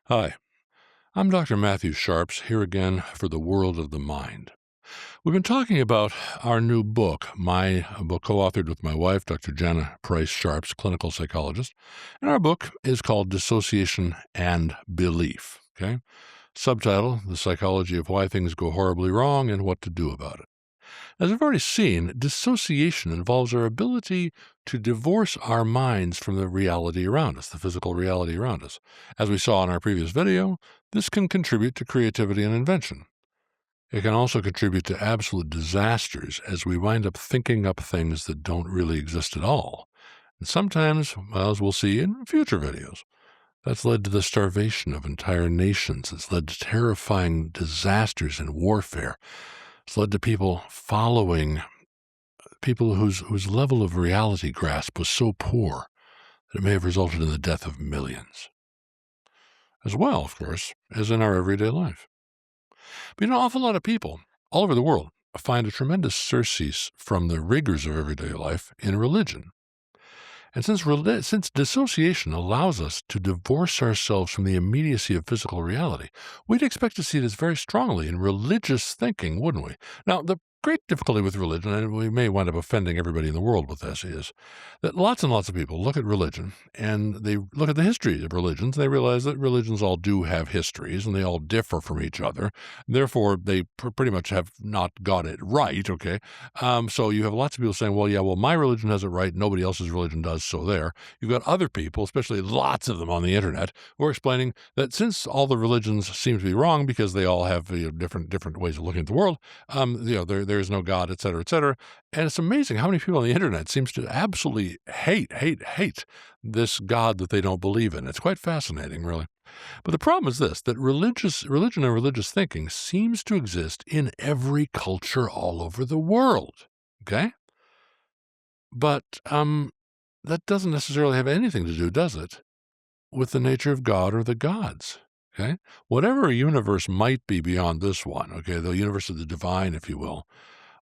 Hi, I'm Dr. Matthew Sharps, here again for the world of the mind. We've been talking about our new book, my book co authored with my wife, Dr. Jana Price Sharps, clinical psychologist. And our book is called Dissociation and Belief. Okay. Subtitle The Psychology of Why Things Go Horribly Wrong and What to Do About it. As we've already seen, dissociation involves our ability to divorce our minds from the reality around us, the physical reality around us. As we saw in our previous video, this can contribute to creativity and invention. It can also contribute to absolute disasters as we wind up thinking up things that don't really exist at all. And sometimes, well, as we'll see in future videos, that's led to the starvation of entire nations. It's led to terrifying disasters and warfare. It's led to people following people whose level of reality grasp was so poor that it may have resulted in the death of millions. As well, of course, as in our everyday life. But an awful lot of people all over the world find a tremendous surcease from the rigors of everyday life in religion. And since dissociation allows us to divorce ourselves from the immediacy of physical reality, we'd expect to see this very strongly in religious thinking, wouldn't we? Now, the great difficulty with religion, and we may wind up offending everybody in the world with this, is that lots and lots of people look at religion and they look at the history of religions and they realize that religions all do have histories and they all differ from each other. Therefore, they pretty much have not got it right, okay? So you have lots of people saying, well, my religion has it right, nobody else's religion does, so there. You've got other people, especially lots of them on the internet, who are explaining that since all the religions seem to be wrong because they all have different ways of looking at the world, there is no God, et cetera, et cetera. And it's amazing how many people on the internet seems to absolutely hate this God that they don't believe in. It's quite fascinating, really. But the problem is this, that religion and religious thinking seems to exist in every culture all over the world. Okay? But that doesn't necessarily have anything to do, does it, with the nature of God or the gods? Okay? Whatever a universe might be beyond this one, okay, the universe of the divine, if you will,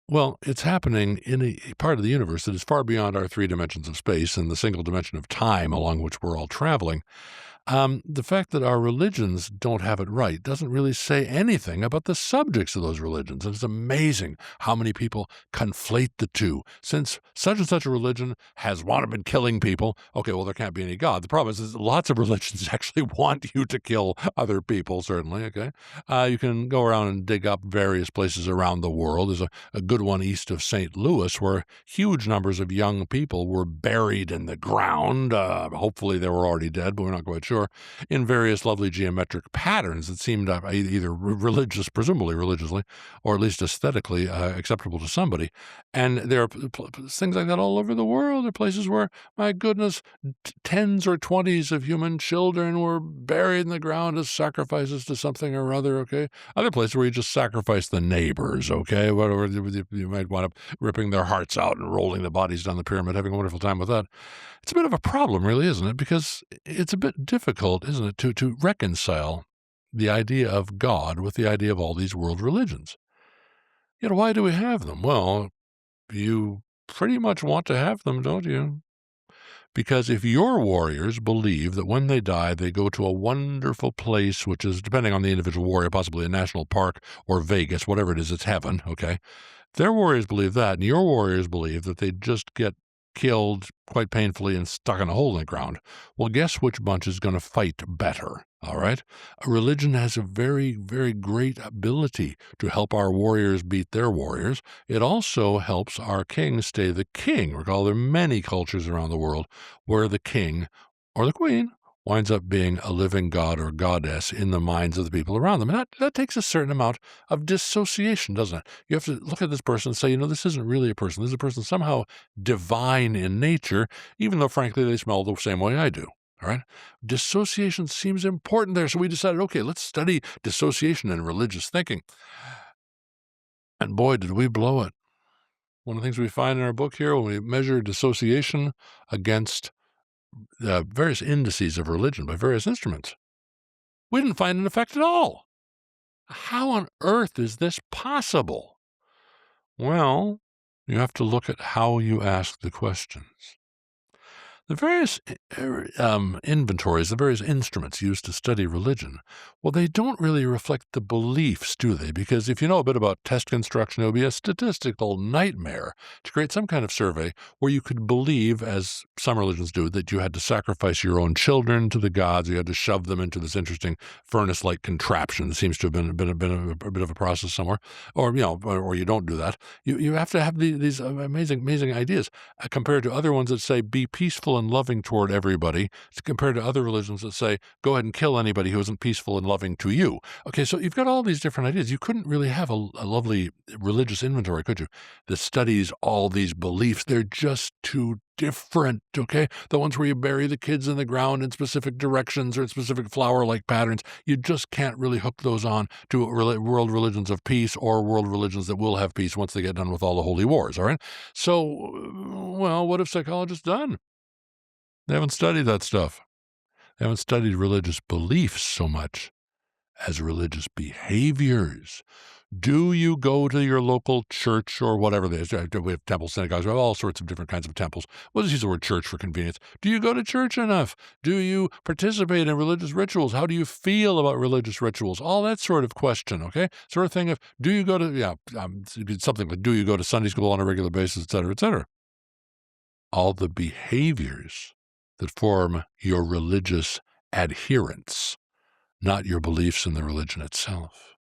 well, it's happening in a part of the universe that is far beyond our three dimensions of space and the single dimension of time along which we're all traveling. The fact that our religions don't have it right doesn't really say anything about the subjects of those religions. And it's amazing how many people conflate the two. Since such and such a religion has wanted been killing people, okay, well, there can't be any God. The problem is lots of religions actually want you to kill other people, certainly, okay? You can go around and dig up various places around the world. There's a good one east of St. Louis where huge numbers of young people were buried in the ground. Hopefully they were already dead, but we're not quite sure, in various lovely geometric patterns that seemed either presumably religiously, or at least aesthetically acceptable to somebody. And there are things like that all over the world. There are places where, my goodness, tens or twenties of human children were buried in the ground as sacrifices to something or other, okay? Other places where you just sacrifice the neighbors, okay? Whatever, you might wind up ripping their hearts out and rolling the bodies down the pyramid, having a wonderful time with that. It's a bit of a problem, really, isn't it? Because it's a bit difficult, isn't it, to reconcile the idea of God with the idea of all these world religions. Yet why do we have them? Well, you pretty much want to have them, don't you? Because if your warriors believe that when they die, they go to a wonderful place, which is, depending on the individual warrior, possibly a national park or Vegas, whatever it is, it's heaven, okay? Their warriors believe that, and your warriors believe that they just get killed quite painfully and stuck in a hole in the ground. Well, guess which bunch is going to fight better, all right? A religion has a very, very great ability to help our warriors beat their warriors. It also helps our king stay the king. Recall, there are many cultures around the world where the king or the queen winds up being a living god or goddess in the minds of the people around them. And that takes a certain amount of dissociation, doesn't it? You have to look at this person and say, this isn't really a person. This is a person somehow divine in nature, even though, frankly, they smell the same way I do. All right? Dissociation seems important there. So we decided, okay, let's study dissociation in religious thinking. And boy, did we blow it. One of the things we find in our book here, when we measure dissociation against the various indices of religion by various instruments, we didn't find an effect at all. How on earth is this possible? Well, you have to look at how you ask the questions. The various inventories, the various instruments used to study religion, well, they don't really reflect the beliefs, do they? Because if you know a bit about test construction, it would be a statistical nightmare to create some kind of survey where you could believe, as some religions do, that you had to sacrifice your own children to the gods, you had to shove them into this interesting furnace-like contraption. That seems to have been a bit of a process somewhere, or or you don't do that. You have to have these amazing ideas compared to other ones that say be peaceful and loving toward everybody, compared to other religions that say go ahead and kill anybody who isn't peaceful and loving to you. Okay, so you've got all these different ideas. You couldn't really have a lovely religious inventory, could you? That studies all these beliefs. They're just too different, okay? The ones where you bury the kids in the ground in specific directions or in specific flower-like patterns, you just can't really hook those on to world religions of peace or world religions that will have peace once they get done with all the holy wars, all right? So, well, what have psychologists done? They haven't studied that stuff. They haven't studied religious beliefs so much as religious behaviors. Do you go to your local church or whatever it is? We have temples, synagogues, we have all sorts of different kinds of temples. We'll just use the word church for convenience. Do you go to church enough? Do you participate in religious rituals? How do you feel about religious rituals? All that sort of question, okay? Sort of thing of, do you go to, something like, do you go to Sunday school on a regular basis, et cetera, et cetera? All the behaviors that form your religious adherence, not your beliefs in the religion itself.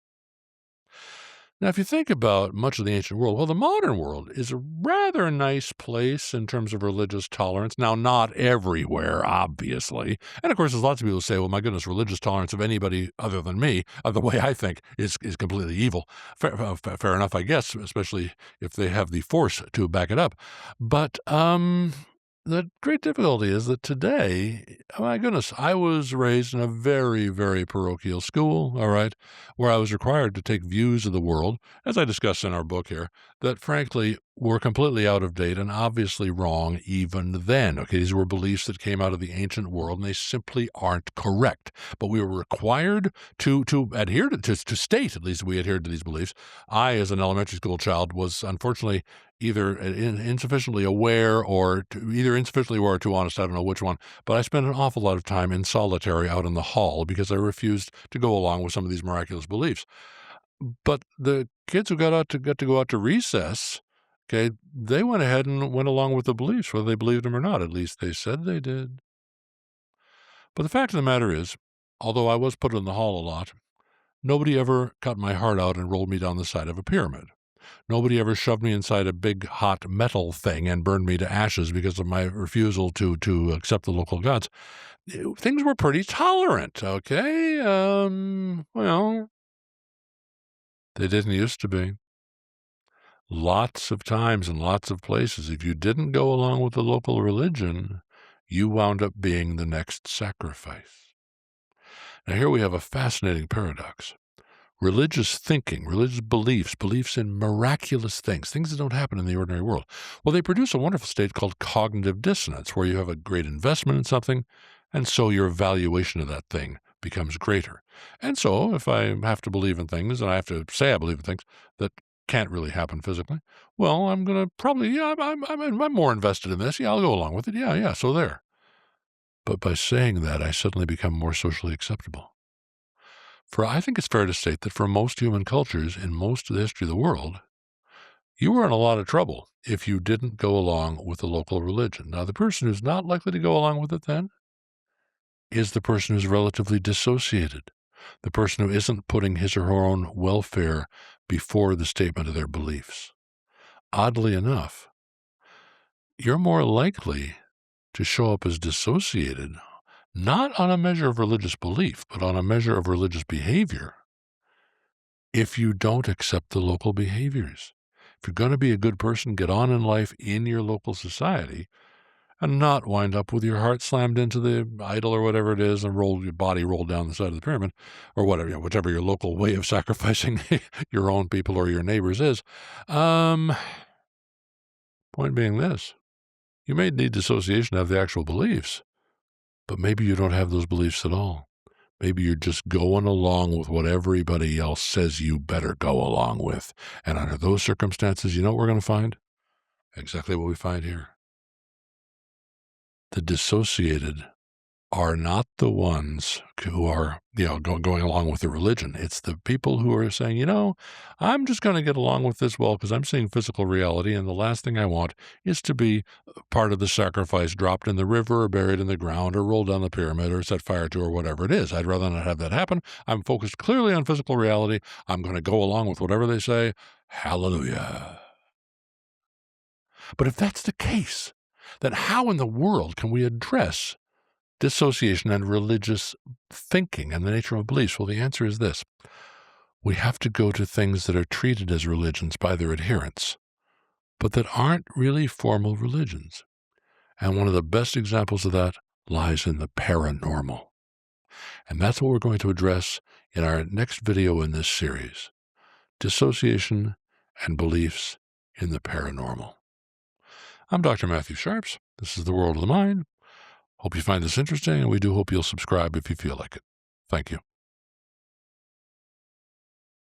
Now, if you think about much of the ancient world, well, the modern world is a rather nice place in terms of religious tolerance. Now, not everywhere, obviously. And of course, there's lots of people who say, well, my goodness, religious tolerance of anybody other than me, the way I think, is completely evil. Fair enough, I guess, especially if they have the force to back it up. But the great difficulty is that today, oh my goodness, I was raised in a very, very parochial school, all right, where I was required to take views of the world, as I discuss in our book here, that frankly were completely out of date and obviously wrong even then. Okay, these were beliefs that came out of the ancient world, and they simply aren't correct. But we were required to adhere to state, at least we adhered to these beliefs. I, as an elementary school child, was unfortunately either insufficiently aware or insufficiently aware or too honest, I don't know which one, but I spent an awful lot of time in solitary out in the hall because I refused to go along with some of these miraculous beliefs. But the kids who got to go out to recess, okay, they went ahead and went along with the beliefs, whether they believed them or not. At least they said they did. But the fact of the matter is, although I was put in the hall a lot, nobody ever cut my heart out and rolled me down the side of a pyramid. Nobody ever shoved me inside a big hot metal thing and burned me to ashes because of my refusal to accept the local gods. Things were pretty tolerant, okay? Well, they didn't used to be. Lots of times and lots of places, if you didn't go along with the local religion, you wound up being the next sacrifice. Now, here we have a fascinating paradox. Religious thinking, religious beliefs in miraculous things that don't happen in the ordinary world. Well, they produce a wonderful state called cognitive dissonance, where you have a great investment in something, and so your valuation of that thing becomes greater. And so if I have to believe in things, and I have to say I believe in things that can't really happen physically, well, I'm going to probably, I'm more invested in this. Yeah, I'll go along with it. Yeah, so there. But by saying that, I suddenly become more socially acceptable. For I think it's fair to state that for most human cultures in most of the history of the world, you were in a lot of trouble if you didn't go along with the local religion. Now, the person who's not likely to go along with it then is the person who's relatively dissociated, the person who isn't putting his or her own welfare before the statement of their beliefs. Oddly enough, you're more likely to show up as dissociated, not on a measure of religious belief, but on a measure of religious behavior, if you don't accept the local behaviors. If you're going to be a good person, get on in life in your local society and not wind up with your heart slammed into the idol or whatever it is and your body rolled down the side of the pyramid or whatever, whichever your local way of sacrificing your own people or your neighbors is. Point being this, you may need dissociation to have the actual beliefs, but maybe you don't have those beliefs at all. Maybe you're just going along with what everybody else says you better go along with. And under those circumstances, you know what we're going to find? Exactly what we find here. the dissociated are not the ones who are, going along with the religion. It's the people who are saying, I'm just going to get along with this well because I'm seeing physical reality, and the last thing I want is to be part of the sacrifice dropped in the river or buried in the ground or rolled down the pyramid or set fire to or whatever it is. I'd rather not have that happen. I'm focused clearly on physical reality. I'm going to go along with whatever they say. Hallelujah. But if that's the case, then how in the world can we address dissociation and religious thinking and the nature of beliefs? Well, the answer is this. We have to go to things that are treated as religions by their adherents, but that aren't really formal religions. And one of the best examples of that lies in the paranormal. And that's what we're going to address in our next video in this series, dissociation and beliefs in the paranormal. I'm Dr. Matthew Sharps. This is The World of the Mind. Hope you find this interesting, and we do hope you'll subscribe if you feel like it. Thank you.